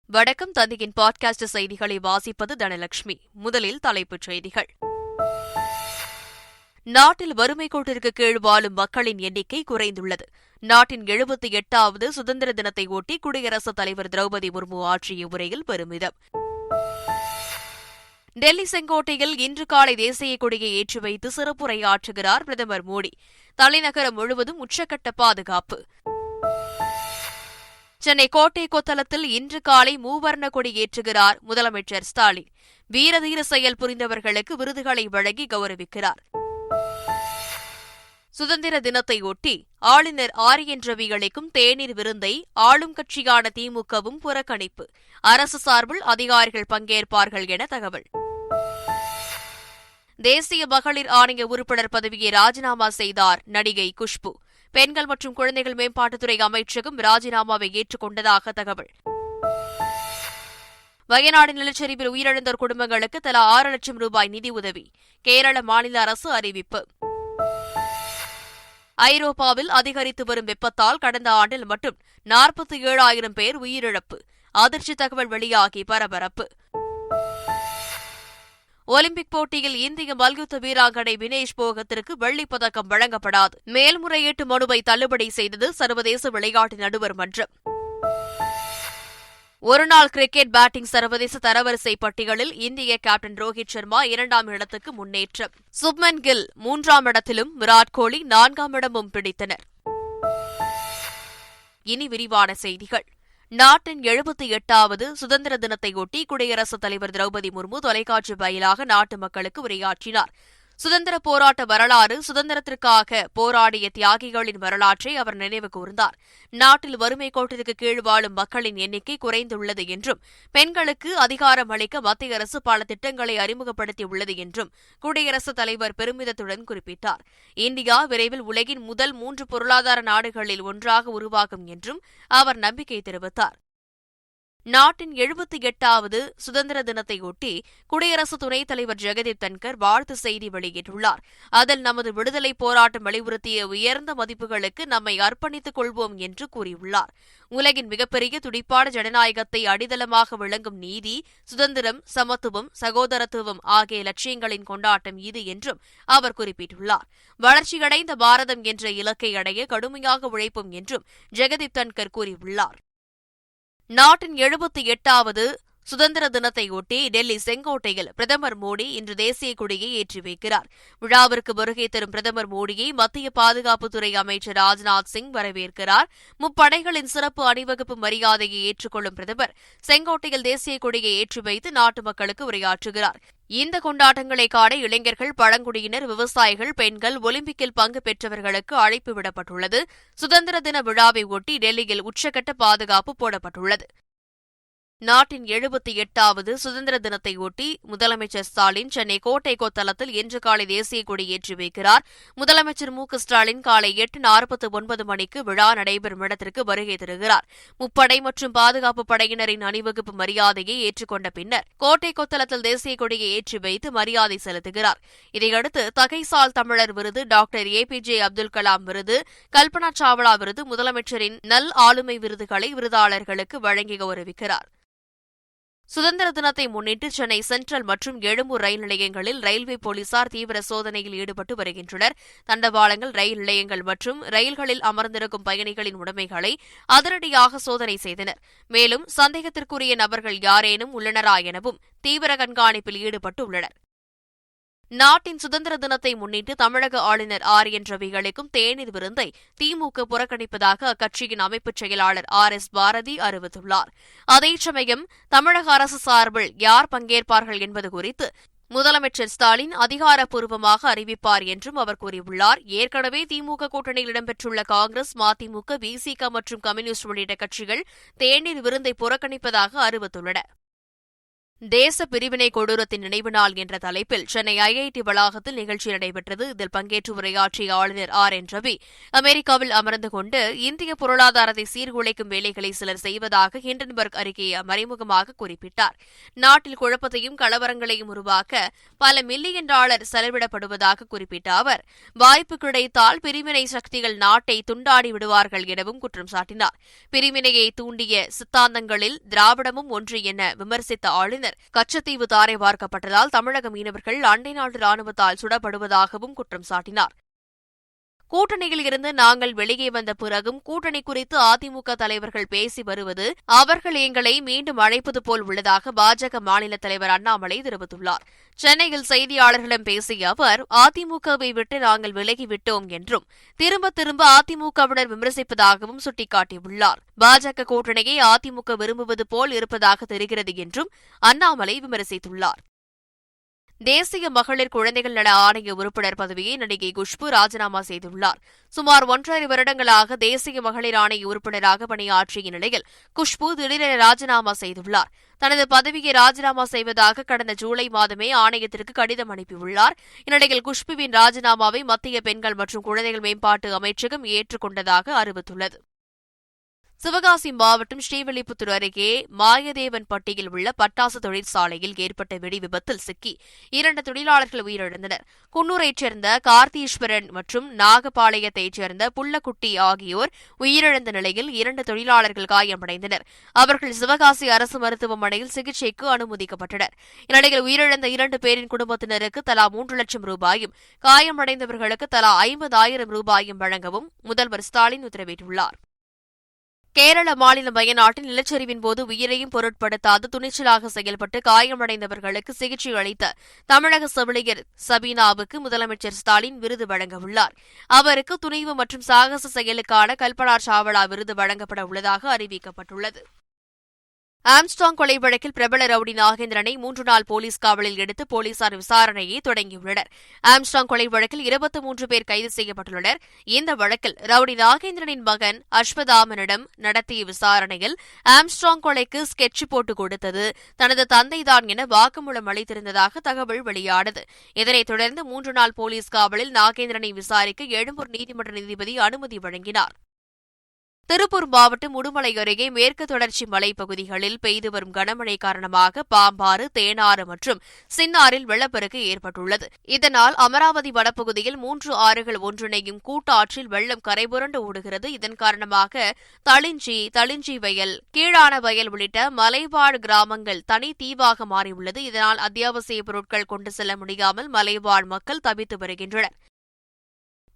வணக்கம். தந்தையின் பாட்காஸ்ட் செய்திகளை வாசிப்பது தனலட்சுமி. முதலில் தலைப்புச் செய்திகள். நாட்டில் வறுமை கோட்டிற்கு கீழ் வாழும் மக்களின் எண்ணிக்கை குறைந்துள்ளது. நாட்டின் 78வது சுதந்திர தினத்தை ஒட்டி குடியரசுத் தலைவர் திரௌபதி முர்மு ஆற்றிய உரையில் பெருமிதம். டெல்லி செங்கோட்டையில் இன்று காலை தேசிய கொடியை ஏற்றி வைத்து சிறப்புரையாற்றுகிறார் பிரதமர் மோடி. தலைநகரம் முழுவதும் உச்சக்கட்ட பாதுகாப்பு. சென்னை கோட்டை கொத்தளத்தில் இன்று காலை மூவர்ண கொடி ஏற்றுகிறார் முதலமைச்சர் ஸ்டாலின். வீரதீர செயல் புரிந்தவர்களுக்கு விருதுகளை வழங்கி கௌரவிக்கிறார். சுதந்திர தினத்தையொட்டி ஆளுநர் ஆர்.என். ரவி அளிக்கும் தேநீர் விருந்தை ஆளும் கட்சியான திமுகவும் புறக்கணிப்பு. அரசு சார்பில் அதிகாரிகள் பங்கேற்பார்கள் என தகவல். தேசிய மகளிர் ஆணைய உறுப்பினர் பதவியை ராஜினாமா செய்தார் நடிகை குஷ்பு. பெண்கள் மற்றும் குழந்தைகள் மேம்பாட்டுத்துறை அமைச்சகம் ராஜினாமாவை ஏற்றுக் கொண்டதாக தகவல். வயநாடு நிலச்சரிவில் உயிரிழந்தோர் குடும்பங்களுக்கு தலா 6 லட்சம் ரூபாய் நிதி உதவி கேரள மாநில அரசு அறிவிப்பு. ஐரோப்பாவில் அதிகரித்து வரும் வெப்பத்தால் கடந்த ஆண்டில் மட்டும் 47,000 பேர் உயிரிழப்பு. அதிர்ச்சி தகவல் வெளியாகி பரபரப்பு. ஒலிம்பிக் போட்டியில் இந்திய மல்யுத்த வீராங்கனை வினேஷ் போகத்திற்கு வெள்ளிப் பதக்கம் வழங்கப்படாது. மேல்முறையீட்டு மனுவை தள்ளுபடி செய்தது சர்வதேச விளையாட்டு நடுவர் மன்றம். ஒருநாள் கிரிக்கெட் பேட்டிங் சர்வதேச தரவரிசை பட்டியலில் இந்திய கேப்டன் ரோஹித் சர்மா 2ஆம் இடத்துக்கு முன்னேற்றம். சுப்மன் கில் 3ஆம் இடத்திலும் விராட் கோலி 4ஆம் இடமும் பிடித்தனர். இனி விரிவான செய்திகள். நாட்டின் 78வது சுதந்திர தினத்தையொட்டி குடியரசுத் தலைவர் திரௌபதி முர்மு தொலைக்காட்சி வாயிலாக நாட்டு மக்களுக்கு உரையாற்றினார். சுதந்திர போராட்ட வரலாறு, சுதந்திரத்திற்காக போராடிய தியாகிகளின் வரலாற்றை அவர் நினைவு கூர்ந்தார். நாட்டில் வறுமை கோட்டிற்கு கீழ் வாழும் மக்களின் எண்ணிக்கை குறைந்துள்ளது என்றும், பெண்களுக்கு அதிகாரம் அளிக்க மத்திய அரசு பல திட்டங்களை அறிமுகப்படுத்தியுள்ளது என்றும் குடியரசுத் தலைவர் பெருமிதத்துடன் குறிப்பிட்டார். இந்தியா விரைவில் உலகின் முதல் 3 பொருளாதார நாடுகளில் ஒன்றாக உருவாகும் என்றும் அவர் நம்பிக்கை தெரிவித்தார். நாட்டின் 78வது சுதந்திர தினத்தையொட்டி குடியரசு துணைத் தலைவர் ஜெகதீப் தன்கர் வாழ்த்து செய்தி வெளியிட்டுள்ளார். அதில் நமது விடுதலை போராட்டம் வலியுறுத்திய உயர்ந்த மதிப்புகளுக்கு நம்மை அர்ப்பணித்துக் கொள்வோம் என்று கூறியுள்ளார். உலகின் மிகப்பெரிய துடிப்பான ஜனநாயகத்தை அடித்தளமாக விளங்கும் நீதி, சுதந்திரம், சமத்துவம், சகோதரத்துவம் ஆகிய லட்சியங்களின் கொண்டாட்டம் இது என்றும் அவர் குறிப்பிட்டுள்ளார். வளர்ச்சியடைந்த பாரதம் என்ற இலக்கை அடைய கடுமையாக உழைப்போம் என்றும் ஜெகதீப் தன்கர் கூறியுள்ளார். நாட்டின் 78வது சுதந்திர தினத்தையொட்டி டெல்லி செங்கோட்டையில் பிரதமர் மோடி இன்று தேசிய கொடியை ஏற்றி வைக்கிறார். விழாவிற்கு வருகை தரும் பிரதமர் மோடியை மத்திய பாதுகாப்புத்துறை அமைச்சர் ராஜ்நாத் சிங் வரவேற்கிறார். முப்படைகளின் சிறப்பு அணிவகுப்பு மரியாதையை ஏற்றுக்கொள்ளும் பிரதமர் செங்கோட்டையில் தேசிய கொடியை ஏற்றி வைத்து நாட்டு மக்களுக்கு உரையாற்றுகிறார். இந்த கொண்டாட்டங்களை காண இளைஞர்கள், பழங்குடியினர், விவசாயிகள், பெண்கள், ஒலிம்பிக்கில் பங்கு பெற்றவர்களுக்கு அழைப்பு விடப்பட்டுள்ளது. சுதந்திர தின விழாவை ஒட்டி டெல்லியில் உச்சக்கட்ட பாதுகாப்பு போடப்பட்டுள்ளது. நாட்டின் 78வது சுதந்திர தினத்தையொட்டி முதலமைச்சர் ஸ்டாலின் சென்னை கோட்டை கொத்தளத்தில் இன்று காலை தேசிய கொடி ஏற்றி வைக்கிறார். முதலமைச்சர் மு.க.ஸ்டாலின் காலை 8:49 மணிக்கு விழா நடைபெறும் இடத்திற்கு வருகை தருகிறார். முப்படை மற்றும் பாதுகாப்பு படையினரின் அணிவகுப்பு மரியாதையை ஏற்றுக்கொண்ட பின்னர் கோட்டை கொத்தளத்தில் தேசிய கொடியை ஏற்றி வைத்து மரியாதை செலுத்துகிறார். இதையடுத்து தகைசால் தமிழர் விருது, டாக்டர் ஏ.பி.ஜே. அப்துல் கலாம் விருது, கல்பனா சாவ்லா விருது, முதலமைச்சரின் நல் ஆளுமை விருதுகளை விருதாளர்களுக்கு வழங்கி கௌரவிக்கிறார். சுதந்திர தினத்தை முன்னிட்டு சென்னை சென்ட்ரல் மற்றும் எழும்பூர் ரயில் நிலையங்களில் ரயில்வே போலீசார் தீவிர சோதனையில் ஈடுபட்டு வருகின்றனர். தண்டவாளங்கள், ரயில் நிலையங்கள் மற்றும் ரயில்களில் அமர்ந்திருக்கும் பயணிகளின் உடைமைகளை அதிரடியாக சோதனை செய்தனர். மேலும் சந்தேகத்திற்குரிய நபர்கள் யாரேனும் உள்ளனரா எனவும் தீவிர கண்காணிப்பில் ஈடுபட்டுள்ளனர். நாட்டின் சுதந்திர தினத்தை முன்னிட்டு தமிழக ஆளுநர் ஆர்.என். ரவி அளிக்கும் தேநீர் விருந்தை திமுக புறக்கணிப்பதாக அக்கட்சியின் அமைப்புச் செயலாளர் ஆர்.எஸ். பாரதி அறிவித்துள்ளார். அதே சமயம் தமிழக அரசு சார்பில் யார் பங்கேற்பார்கள் என்பது குறித்து முதலமைச்சர் ஸ்டாலின் அதிகாரப்பூர்வமாக அறிவிப்பார் என்றும் அவர் கூறியுள்ளார். ஏற்கனவே திமுக கூட்டணியில் இடம்பெற்றுள்ள காங்கிரஸ், மதிமுக, விசிக மற்றும் கம்யூனிஸ்ட் உள்ளிட்ட கட்சிகள் தேநீர் விருந்தை புறக்கணிப்பதாக அறிவித்துள்ளன. தேச பிரிவினை கொடூரத்தின் நினைவு நாள் என்ற தலைப்பில் சென்னை ஐஐடி வளாகத்தில் நிகழ்ச்சி நடைபெற்றது. இதில் பங்கேற்று உரையாற்றிய ஆளுநர் RN ரவி, அமெரிக்காவில் அமர்ந்து கொண்டு இந்திய பொருளாதாரத்தை சீர்குலைக்கும் வேலைகளை சிலர் செய்வதாக ஹிண்டன்பர்க் அறிக்கையை மறைமுகமாக குறிப்பிட்டார். நாட்டில் குழப்பத்தையும் கலவரங்களையும் உருவாக்க பல மில்லியன் டாலர் செலவிடப்படுவதாக குறிப்பிட்ட அவர், வாய்ப்பு கிடைத்தால் பிரிவினை சக்திகள் நாட்டை துண்டாடி விடுவார்கள் எனவும் குற்றம் சாட்டினார். பிரிவினையை தூண்டிய சித்தாந்தங்களில் திராவிடமும் ஒன்று என விமர்சித்த ஆளுநர், கச்சத்தீவு தாரை வார்க்கப்பட்டதால் தமிழக மீனவர்கள் அண்டை நாட்டு ராணுவத்தால் சுடப்படுவதாகவும் குற்றம் சாட்டினார். கூட்டணியில் இருந்து நாங்கள் வெளியே வந்த பிறகும் கூட்டணி குறித்து அதிமுக தலைவர்கள் பேசி வருவது அவர்கள் எங்களை மீண்டும் அழைப்பது போல் உள்ளதாக பாஜக மாநில தலைவர் அண்ணாமலை தெரிவித்துள்ளார். சென்னையில் செய்தியாளர்களிடம் பேசிய அவர், அதிமுகவை விட்டு நாங்கள் விலகிவிட்டோம் என்றும் திரும்ப திரும்ப அதிமுகவினர் விமர்சிப்பதாகவும் சுட்டிக்காட்டியுள்ளார். பாஜக கூட்டணியை அதிமுக விரும்புவது போல் இருப்பதாக தெரிகிறது என்றும் அண்ணாமலை விமர்சித்துள்ளார். தேசிய மகளிர் குழந்தைகள் நல ஆணைய உறுப்பினர் பதவியை நடிகை குஷ்பு ராஜினாமா செய்துள்ளார். சுமார் 1.5 வருடங்களாக தேசிய மகளிர் ஆணைய உறுப்பினராக பணியாற்றிய நிலையில் குஷ்பு திடீரென ராஜினாமா செய்துள்ளார். தனது பதவியை ராஜினாமா செய்வதாக கடந்த ஜூலை மாதமே ஆணையத்திற்கு கடிதம் அனுப்பியுள்ளார். இந்நிலையில் குஷ்புவின் ராஜினாமாவை மத்திய பெண்கள் மற்றும் குழந்தைகள் மேம்பாட்டு அமைச்சகம் ஏற்றுக்கொண்டதாக அறிவித்துள்ளது. சிவகாசி மாவட்டம் ஸ்ரீவில்லிபுத்தூர் அருகே மாயதேவன்பட்டியில் உள்ள பட்டாசு தொழிற்சாலையில் ஏற்பட்ட வெடி விபத்தில் சிக்கி 2 தொழிலாளர்கள் உயிரிழந்தனர். குன்னூரைச் சேர்ந்த கார்த்தீஸ்வரன் மற்றும் நாகபாளையத்தைச் சேர்ந்த புள்ளக்குட்டி ஆகியோர் உயிரிழந்த நிலையில் 2 தொழிலாளர்கள் காயமடைந்தனர். அவர்கள் சிவகாசி அரசு மருத்துவமனையில் சிகிச்சைக்கு அனுமதிக்கப்பட்டனர். இந்நிலையில் உயிரிழந்த 2 பேரின் குடும்பத்தினருக்கு தலா 3 லட்சம் ரூபாயும் காயமடைந்தவர்களுக்கு தலா 50,000 ரூபாயும் வழங்கவும் முதல்வர் ஸ்டாலின் உத்தரவிட்டுள்ளார். கேரள மாநிலம் வயநாட்டில் நிலச்சரிவின் போது உயிரையும் பொருட்படுத்தாது துணிச்சலாக செயல்பட்டு காயமடைந்தவர்களுக்கு சிகிச்சை அளித்த தமிழக செவிலியர் சபீனாவுக்கு முதலமைச்சர் ஸ்டாலின் விருது வழங்கவுள்ளார். அவருக்கு துணிவு மற்றும் சாகச செயலுக்கான கல்பனா சாவ்லா விருது வழங்கப்பட உள்ளதாக அறிவிக்கப்பட்டுள்ளது. ஆம்ஸ்ட்ராங் கொலை வழக்கில் பிரபல ரவுடி நாகேந்திரனை 3 நாள் போலீஸ் காவலில் எடுத்து போலீசார் விசாரணையை தொடங்கியுள்ளனர். ஆம்ஸ்ட்ராங் கொலை வழக்கில் 23 பேர் கைது செய்யப்பட்டுள்ளனர். இந்த வழக்கில் ரவுடி நாகேந்திரனின் மகன் அஸ்வதாமனிடம் நடத்திய விசாரணையில் ஆம்ஸ்ட்ராங் கொலைக்கு ஸ்கெட்ச் போட்டு கொடுத்தது தனது தந்தைதான் என வாக்குமூலம் அளித்திருந்ததாக தகவல் வெளியானது. இதனைத் தொடர்ந்து 3 நாள் போலீஸ் காவலில் நாகேந்திரனை விசாரிக்க எழும்பூர் நீதிமன்ற நீதிபதி அனுமதி வழங்கினார். திருப்பூர் மாவட்டம் உடுமலை அருகே மேற்கு தொடர்ச்சி மலைப்பகுதிகளில் பெய்து வரும் கனமழை காரணமாக பாம்பாறு, தேனாறு மற்றும் சின்னாறில் வெள்ளப்பெருக்கு ஏற்பட்டுள்ளது. இதனால் அமராவதி வனப்பகுதியில் 3 ஆறுகள் ஒன்றிணையும் கூட்டாற்றில் வெள்ளம் கரைபுரண்டு ஓடுகிறது. இதன் காரணமாக தளிஞ்சி வயல், கீழான வயல் உள்ளிட்ட மலைவாழ் கிராமங்கள் தனி தீவாக மாறியுள்ளது. இதனால் அத்தியாவசிய பொருட்கள் கொண்டு செல்ல முடியாமல் மலைவாழ் மக்கள் தவித்து வருகின்றனர்.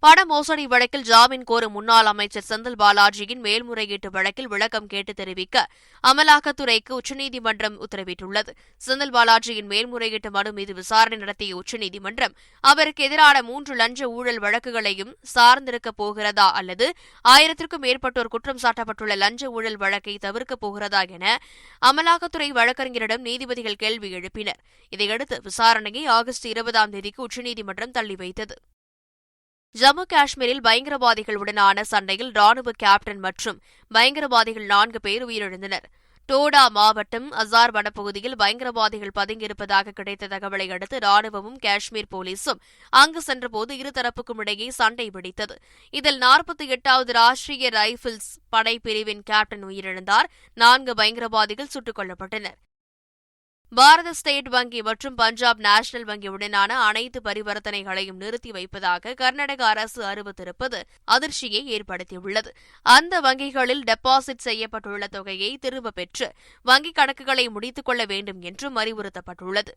பண மோசடி வழக்கில் ஜாமீன் கோரும் முன்னாள் அமைச்சர் செந்தில் பாலாஜியின் மேல்முறையீட்டு வழக்கில் விளக்கம் கேட்டு தெரிவிக்க அமலாக்கத்துறைக்கு உச்சநீதிமன்றம் உத்தரவிட்டுள்ளது. செந்தில் பாலாஜியின் மேல்முறையீட்டு மனு மீது விசாரணை நடத்திய உச்சநீதிமன்றம் அவருக்கு எதிரான 3 லஞ்ச ஊழல் வழக்குகளையும் சார்ந்திருக்கப் போகிறதா அல்லது 1000க்கும் மேற்பட்டோர் குற்றம் சாட்டப்பட்டுள்ள லஞ்ச ஊழல் வழக்கை தவிர்க்கப் போகிறதா என அமலாக்கத்துறை வழக்கறிஞரிடம் நீதிபதிகள் கேள்வி எழுப்பினர். இதையடுத்து விசாரணையை ஆகஸ்ட் 20ஆம் தேதிக்கு உச்சநீதிமன்றம் தள்ளி வைத்தது. ஜம்மு காஷ்மீரில் பயங்கரவாதிகளுடனான சண்டையில் ராணுவ கேப்டன் மற்றும் பயங்கரவாதிகள் 4 பேர் உயிரிழந்தனர். டோடா மாவட்டம் அசார் வனப்பகுதியில் பயங்கரவாதிகள் பதுங்கியிருப்பதாக கிடைத்த தகவலை அடுத்து ராணுவமும் காஷ்மீர் போலீசும் அங்கு சென்றபோது இருதரப்புக்கும் இடையே சண்டை வெடித்தது. இதில் 48வது ராஷ்டிரிய ரைபிள்ஸ் படைப்பிரிவின் கேப்டன் உயிரிழந்தார். 4 பயங்கரவாதிகள் சுட்டுக் கொல்லப்பட்டனர். பாரத ஸ்டேட் வங்கி மற்றும் பஞ்சாப் நேஷனல் வங்கியுடனான அனைத்து பரிவர்த்தனைகளையும் நிறுத்தி வைப்பதாக கர்நாடக அரசு அறிவித்திருப்பது அதிர்ச்சியை ஏற்படுத்தியுள்ளது. அந்த வங்கிகளில் டெபாசிட் செய்யப்பட்டுள்ள தொகையை திரும்பப் பெற்று வங்கிக் கணக்குகளை முடித்துக் கொள்ள வேண்டும் என்றும் அறிவுறுத்தப்பட்டுள்ளது.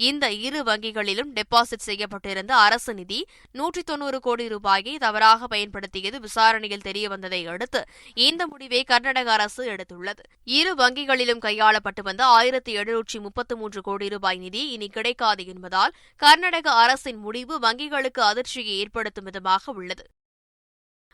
இந்த 2 வங்கிகளிலும் டெபாசிட் செய்யப்பட்டிருந்த அரசு நிதி 190 கோடி ரூபாயை தவறாக பயன்படுத்தியது விசாரணையில் தெரியவந்ததை அடுத்து இந்த முடிவை கர்நாடக அரசு எடுத்துள்ளது. 2 வங்கிகளிலும் கையாளப்பட்டு வந்த 1733 கோடி ரூபாய் நிதி இனி கிடைக்காது என்பதால் கர்நாடக அரசின் முடிவு வங்கிகளுக்கு அதிர்ச்சியை ஏற்படுத்தும் விதமாக உள்ளது.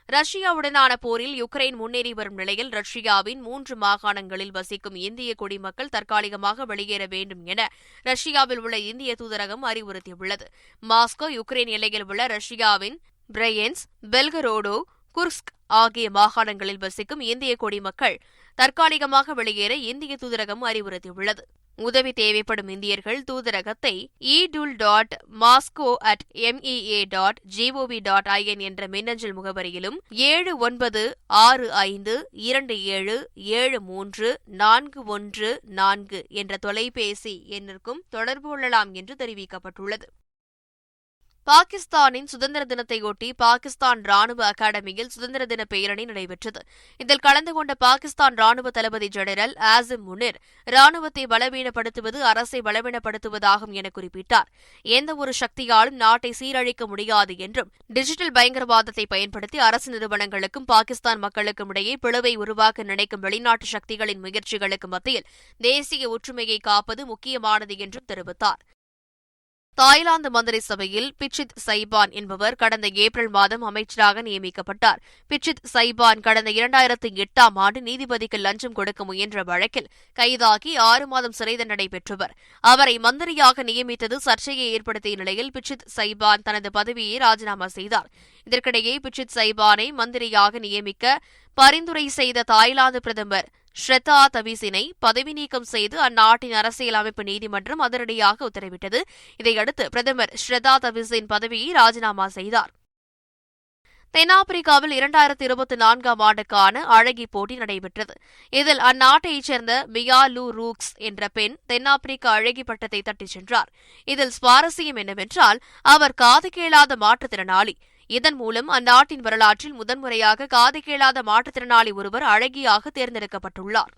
ரஷ்யாவுடனான போரில் யுக்ரைன் முன்னேறி வரும் நிலையில் ரஷ்யாவின் 3 மாகாணங்களில் வசிக்கும் இந்திய குடிமக்கள் தற்காலிகமாக வெளியேற வேண்டும் என ரஷ்யாவில் உள்ள இந்திய தூதரகம் அறிவுறுத்தியுள்ளது. மாஸ்கோ யுக்ரைன் எல்லையில் உள்ள ரஷ்யாவின் பிரெயன்ஸ், பெல்கரோடோ, குர்ஸ்க் ஆகிய மாகாணங்களில் வசிக்கும் இந்திய குடிமக்கள் தற்காலிகமாக வெளியேற இந்திய தூதரகம் அறிவுறுத்தியுள்ளது. உதவி தேவைப்படும் இந்தியர்கள் தூதரகத்தை edul.moscow@mea.gov.in என்ற மின்னஞ்சல் முகவரியிலும் 7965273414 என்ற தொலைபேசி எண்ணிற்கும் தொடர்பு கொள்ளலாம் என்று தெரிவிக்கப்பட்டுள்ளது. பாகிஸ்தானின் சுதந்திர தினத்தையொட்டி பாகிஸ்தான் ராணுவ அகாடமியில் சுதந்திர தின பேரணி நடைபெற்றது. இதில் கலந்து கொண்ட பாகிஸ்தான் ராணுவ தளபதி ஜெனரல் ஆசிம் முனிர், ராணுவத்தை பலவீனப்படுத்துவது அரசை பலவீனப்படுத்துவதாகும் என குறிப்பிட்டார். எந்தவொரு சக்தியாலும் நாட்டை சீரழிக்க முடியாது என்றும், டிஜிட்டல் பயங்கரவாதத்தை பயன்படுத்தி அரசு நிறுவனங்களுக்கும் பாகிஸ்தான் மக்களுக்கும் இடையே பிளவை உருவாக்க நினைக்கும் வெளிநாட்டு சக்திகளின் முயற்சிகளுக்கு மத்தியில் தேசிய ஒற்றுமையை காப்பது முக்கியமானது என்றும் தெரிவித்தார். தாய்லாந்து மந்திரி சபையில் பிச்சித் சைபான் என்பவர் கடந்த ஏப்ரல் மாதம் அமைச்சராக நியமிக்கப்பட்டார். பிச்சித் சைபான் கடந்த 2008ஆம் ஆண்டு நீதிபதிக்கு லஞ்சம் கொடுக்க முயன்ற வழக்கில் கைதாகி 6 மாதம் சிறை தண்டனை பெற்றவர். அவரை மந்திரியாக நியமித்தது சர்ச்சையை ஏற்படுத்திய நிலையில் பிச்சித் சைபான் தனது பதவியை ராஜினாமா செய்தார். இதற்கிடையே பிச்சித் சைபானை மந்திரியாக நியமிக்க பரிந்துரை செய்த தாய்லாந்து பிரதமர் ஷ்ரெதா தவிசினை பதவி நீக்கம் செய்து அந்நாட்டின் அரசியலமைப்பு நீதிமன்றம் அதிரடியாக உத்தரவிட்டது. இதையடுத்து பிரதமர் ஷ்ரெதா தவிசின் பதவியை ராஜினாமா செய்தார். தென்னாப்பிரிக்காவில் 2024ஆம் ஆண்டுக்கான அழகி போட்டி நடைபெற்றது. இதில் அந்நாட்டைச் சேர்ந்த மியா லூ ரூக்ஸ் என்ற பெண் தென்னாப்பிரிக்க அழகி பட்டத்தை தட்டிச் சென்றார். இதில் சுவாரஸ்யம் என்னவென்றால், அவர் காது கேளாத மாற்றுத்திறனாளி. இதன் மூலம் அந்நாட்டின் வரலாற்றில் முதன்முறையாக காது கேளாத மாற்றுத்திறனாளி ஒருவர் அழகியாக தேர்ந்தெடுக்கப்பட்டுள்ளார்.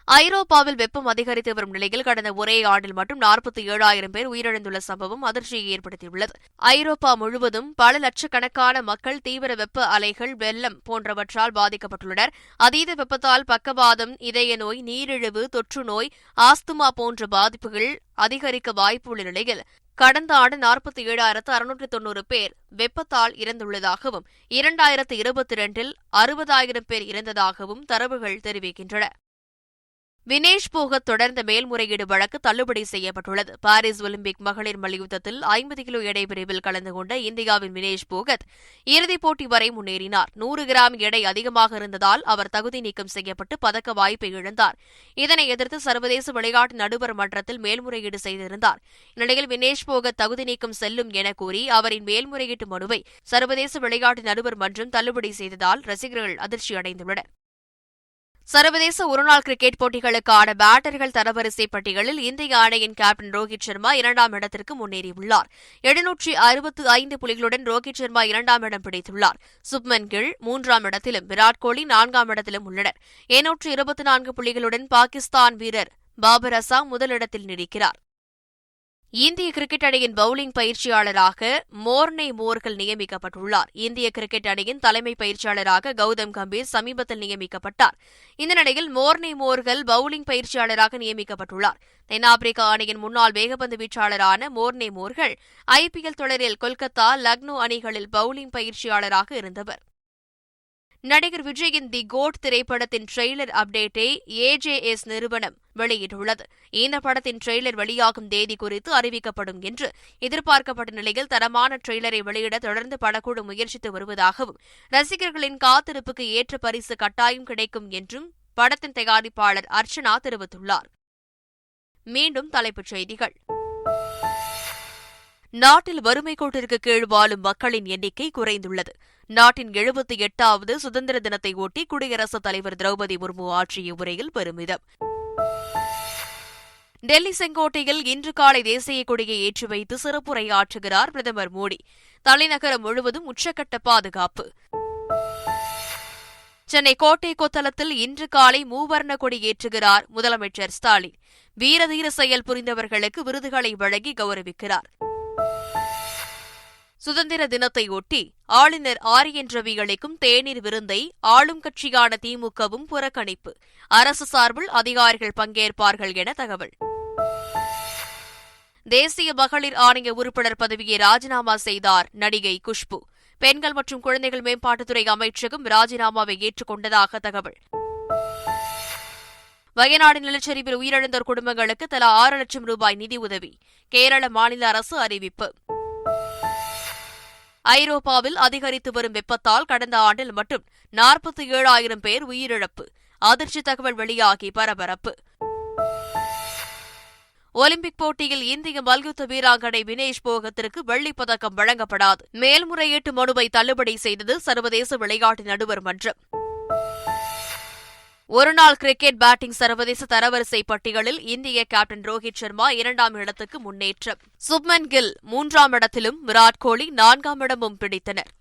ஐரோப்பாவில் வெப்பம் அதிகரித்து வரும் நிலையில் கடந்த ஒரே ஆண்டில் மட்டும் 47,000 பேர் உயிரிழந்துள்ள சம்பவம் அதிர்ச்சியை ஏற்படுத்தியுள்ளது. ஐரோப்பா முழுவதும் பல லட்சக்கணக்கான மக்கள் தீவிர வெப்ப அலைகள், வெள்ளம் போன்றவற்றால் பாதிக்கப்பட்டுள்ளனர். அதீத வெப்பத்தால் பக்கவாதம், இதய நோய், நீரிழிவு, தொற்று நோய், ஆஸ்துமா போன்ற பாதிப்புகள் அதிகரிக்க வாய்ப்புள்ள நிலையில் கடந்த ஆண்டு 47,690 பேர் வெப்பத்தால் இறந்துள்ளதாகவும் 2022இல் 60,000 பேர் இறந்ததாகவும் தரவுகள் தெரிவிக்கின்றன. வினேஷ் போகத் தொடர்ந்த மேல்முறையீடு வழக்கு தள்ளுபடி செய்யப்பட்டுள்ளது. பாரிஸ் ஒலிம்பிக் மகளிர் மல்யுத்தத்தில் 50 கிலோ எடை பிரிவில் கலந்து கொண்ட இந்தியாவின் வினேஷ் போகத் இறுதிப் போட்டி வரை முன்னேறினார். 100 கிராம் எடை அதிகமாக இருந்ததால் அவர் தகுதி நீக்கம் செய்யப்பட்டு பதக்க வாய்ப்பை இழந்தார். இதனை எதிர்த்து சர்வதேச விளையாட்டு நடுவர் மன்றத்தில் மேல்முறையீடு செய்திருந்தார். இந்நிலையில் வினேஷ் போகத் தகுதி நீக்கம் செல்லும் என கூறி அவரின் மேல்முறையீட்டு மனுவை சர்வதேச விளையாட்டு நடுவர் மன்றம் தள்ளுபடி செய்ததால் ரசிகர்கள் அதிர்ச்சியடைந்துள்ளனர். சர்வதேச ஒருநாள் கிரிக்கெட் போட்டிகளுக்கான பேட்டர்கள் தரவரிசை பட்டியலில் இந்திய அணியின் கேப்டன் ரோஹித் சர்மா 2ஆம் இடத்திற்கு முன்னேறியுள்ளார். 765 புள்ளிகளுடன் ரோஹித் சர்மா 2ஆம் இடம் பிடித்துள்ளார். சுப்மன் கில் 3ஆம் இடத்திலும் விராட் கோலி 4ஆம் இடத்திலும் உள்ளனர். 724 புள்ளிகளுடன் பாகிஸ்தான் வீரர் பாபர் அசாம் முதலிடத்தில் நீடிக்கிறார். இந்திய கிரிக்கெட் அணியின் பவுலிங் பயிற்சியாளராக மோர்னே மோர்கல் நியமிக்கப்பட்டுள்ளார். இந்திய கிரிக்கெட் அணியின் தலைமை பயிற்சியாளராக கௌதம் கம்பீர் சமீபத்தில் நியமிக்கப்பட்டார். இந்த நிலையில் மோர்னே மோர்கல் பவுலிங் பயிற்சியாளராக நியமிக்கப்பட்டுள்ளார். தென்னாப்பிரிக்க அணியின் முன்னாள் வேகப்பந்து வீச்சாளரான மோர்னே மோர்கல் IPL தொடரில் கொல்கத்தா, லக்னோ அணிகளில் பவுலிங் பயிற்சியாளராக இருந்தவர். நடிகர் விஜயின் தி கோட் திரைப்படத்தின் ட்ரெய்லர் அப்டேட்டை AJS நிறுவனம் வெளியிட்டுள்ளது. இந்த படத்தின் ட்ரெய்லர் வெளியாகும் தேதி குறித்து அறிவிக்கப்படும் என்று எதிர்பார்க்கப்பட்ட நிலையில் தரமான ட்ரெய்லரை வெளியிட தொடர்ந்து படக்குழு முயற்சித்து வருவதாகவும், ரசிகர்களின் காத்திருப்புக்கு ஏற்ற பரிசு கட்டாயம் கிடைக்கும் என்றும் படத்தின் தயாரிப்பாளர் அர்ச்சனா தெரிவித்துள்ளார். மீண்டும் தலைப்புச் செய்திகள். நாட்டில் வறுமை கோட்டிற்கு கீழ் வாழும் மக்களின் எண்ணிக்கை குறைந்துள்ளது. நாட்டின் 78வது சுதந்திர தினத்தை ஒட்டி குடியரசுத் தலைவர் திரௌபதி முர்மு ஆற்றிய உரையில் பெருமிதம். டெல்லி செங்கோட்டையில் இன்று காலை தேசிய கொடியை ஏற்றி வைத்து சிறப்புரையாற்றுகிறார் பிரதமர் மோடி. தலைநகரம் முழுவதும் உச்சக்கட்ட பாதுகாப்பு. சென்னை கோட்டை கொத்தளத்தில் இன்று காலை மூவர்ண கொடி ஏற்றுகிறார் முதலமைச்சர் ஸ்டாலின். வீரதீர செயல் புரிந்தவர்களுக்கு விருதுகளை வழங்கி கௌரவிக்கிறார். சுதந்திர தினத்தையொட்டி ஆளுநர் RN ரவி அளிக்கும் தேநீர் விருந்தை ஆளும் கட்சியான திமுகவும் புறக்கணிப்பு. அரசு சார்பில் அதிகாரிகள் பங்கேற்பார்கள் என தகவல். தேசிய மகளிர் ஆணைய உறுப்பினர் பதவியை ராஜினாமா செய்தார் நடிகை குஷ்பு. பெண்கள் மற்றும் குழந்தைகள் மேம்பாட்டுத்துறை அமைச்சகம் ராஜினாமாவை ஏற்றுக்கொண்டதாக தகவல். வயநாடு நிலச்சரிவில் உயிரிழந்தோர் குடும்பங்களுக்கு தலா 6 லட்சம் ரூபாய் நிதி உதவி. கேரள மாநில அரசு அறிவிப்பு. ஐரோப்பாவில் அதிகரித்து வரும் வெப்பத்தால் கடந்த ஆண்டில் மட்டும் 47,000 பேர் உயிரிழப்பு. அதிர்ச்சி தகவல் வெளியாகி பரபரப்பு. ஒலிம்பிக் போட்டியில் இந்திய மல்யுத்த வீராங்கனை வினேஷ் போகத்திற்கு வெள்ளிப் பதக்கம் வழங்கப்படாது. மேல்முறையீட்டு மனுவை தள்ளுபடி செய்தது சர்வதேச விளையாட்டு நடுவர் மன்றம். ஒருநாள் கிரிக்கெட் பேட்டிங் சர்வதேச தரவரிசை பட்டியலில் இந்திய கேப்டன் ரோஹித் சர்மா 2ஆம் இடத்துக்கு முன்னேற்றம். சுப்மன் கில் 3ஆம் இடத்திலும் விராட் கோலி 4ஆம் இடமும் பிடித்தனர்.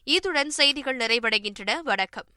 இத்துடன் செய்திகள் நிறைவடைகின்றன. வணக்கம்.